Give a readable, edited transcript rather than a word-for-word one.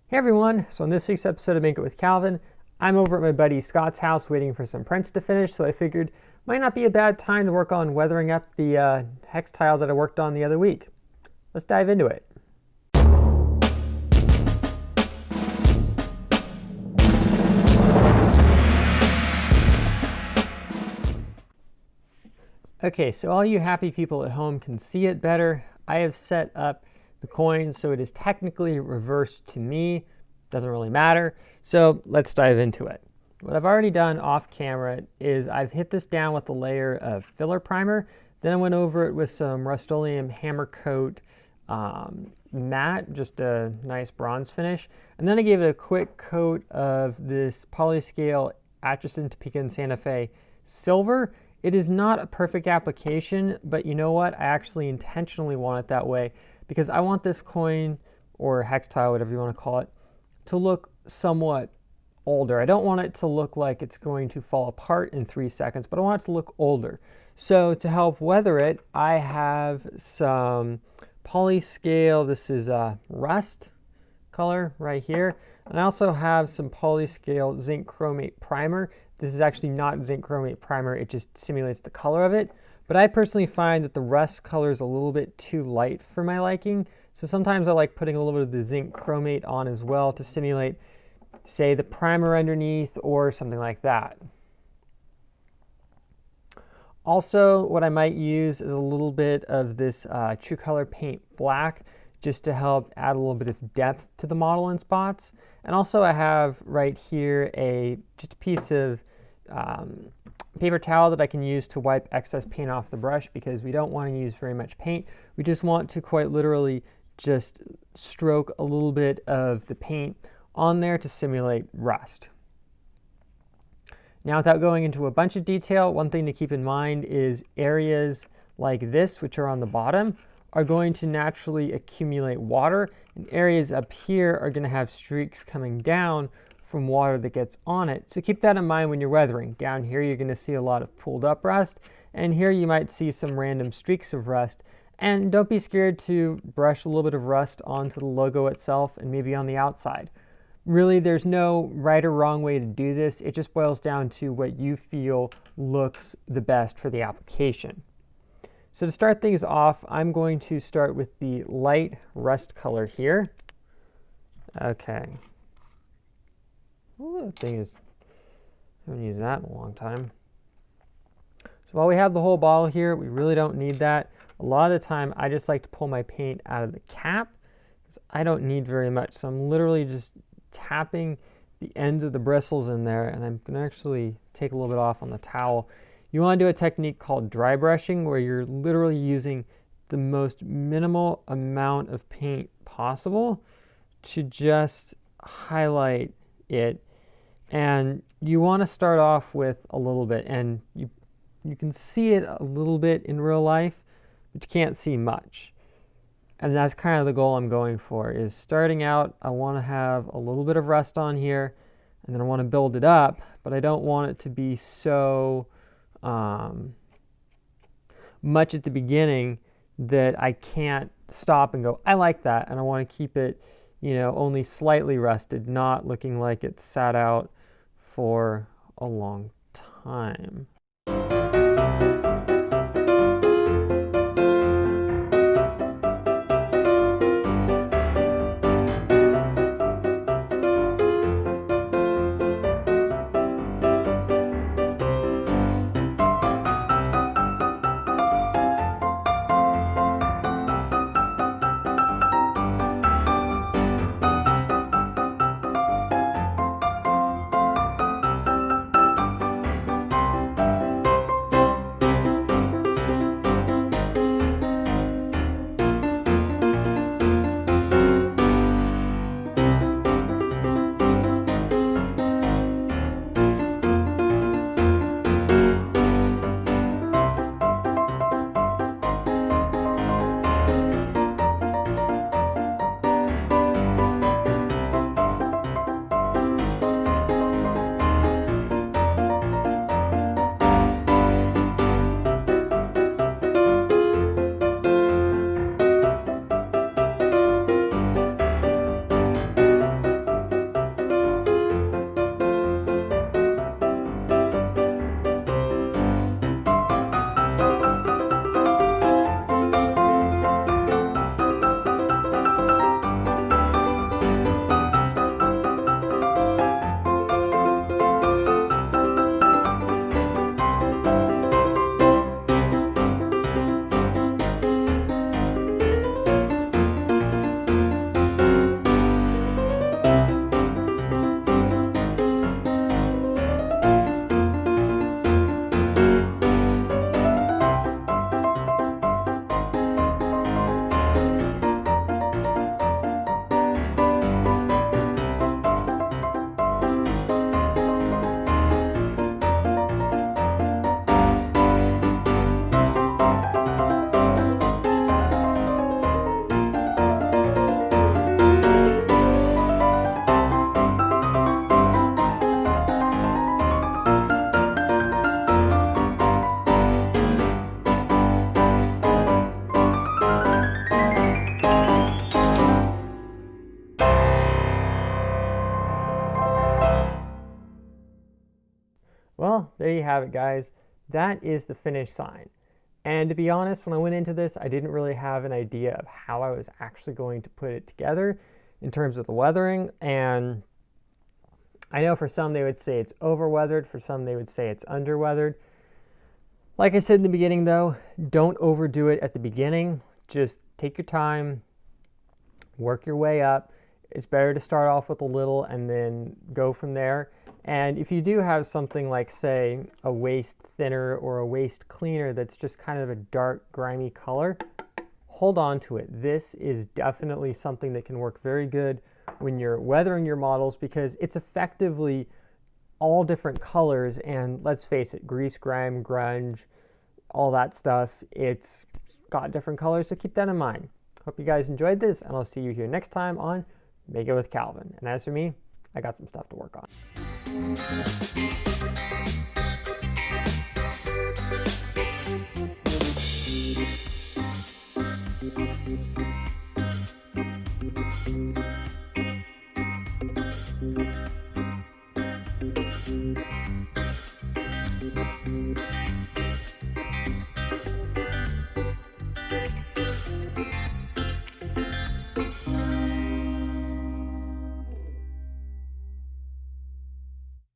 Hey everyone, so in this week's episode of Make It with Calvin, I'm over at my buddy Scott's house waiting for some prints to finish, so I figured might not be a bad time to work on weathering up the hex tile that I worked on the other week. Let's dive into it. Okay, so all you happy people at home can see it better. I have set up the coin so it is technically reversed to me. Doesn't really matter. So let's dive into it. What I've already done off camera is I've hit this down with a layer of filler primer. Then I went over it with some Rust-Oleum Hammer Coat matte, just a nice bronze finish. And then I gave it a quick coat of this Polyscale Atchison Topeka and Santa Fe Silver. It is not a perfect application, but you know what? I actually intentionally want it that way because I want this coin, or hex tile, whatever you want to call it, to look somewhat older. I don't want it to look like it's going to fall apart in 3 seconds, but I want it to look older. So to help weather it, I have some Polyscale, this is rust color right here, and I also have some Polyscale zinc chromate primer. This is actually not zinc chromate primer, it just simulates the color of it. But I personally find that the rust color is a little bit too light for my liking. So sometimes I like putting a little bit of the zinc chromate on as well to simulate, say, the primer underneath or something like that. Also, what I might use is a little bit of this True Color Paint Black just to help add a little bit of depth to the model in spots. And also I have right here just a piece of paper towel that I can use to wipe excess paint off the brush because we don't want to use very much paint. We just want to quite literally just stroke a little bit of the paint on there to simulate rust. Now, without going into a bunch of detail, one thing to keep in mind is areas like this, which are on the bottom, are going to naturally accumulate water, and areas up here are going to have streaks coming down from water that gets on it. So keep that in mind when you're weathering. Down here you're going to see a lot of pooled up rust, and here you might see some random streaks of rust. And don't be scared to brush a little bit of rust onto the logo itself and maybe on the outside. Really, there's no right or wrong way to do this. It just boils down to what you feel looks the best for the application. So to start things off, I'm going to start with the light rust color here. Okay. Ooh, that thing is, I haven't used that in a long time. So while we have the whole bottle here, we really don't need that. A lot of the time, I just like to pull my paint out of the cap because I don't need very much. So I'm literally just tapping the ends of the bristles in there, and I'm going to actually take a little bit off on the towel. You want to do a technique called dry brushing where you're literally using the most minimal amount of paint possible to just highlight it. And you want to start off with a little bit, and you can see it a little bit in real life, but you can't see much. And that's kind of the goal I'm going for, is starting out, I want to have a little bit of rust on here, and then I want to build it up, but I don't want it to be so much at the beginning that I can't stop and go, I like that, and I want to keep it, you know, only slightly rusted, not looking like it sat out for a long time. Well, there you have it, guys. That is the finished sign. And to be honest, when I went into this, I didn't really have an idea of how I was actually going to put it together in terms of the weathering. And I know for some they would say it's over weathered, for some they would say it's under weathered. Like I said in the beginning though, don't overdo it at the beginning. Just take your time, work your way up. It's better to start off with a little and then go from there. And if you do have something like, say, a waist thinner or a waist cleaner that's just kind of a dark, grimy color, hold on to it. This is definitely something that can work very good when you're weathering your models, because it's effectively all different colors. And let's face it, grease, grime, grunge, all that stuff, it's got different colors, so keep that in mind. Hope you guys enjoyed this, and I'll see you here next time on Make It with Calvin. And as for me, I got some stuff to work on.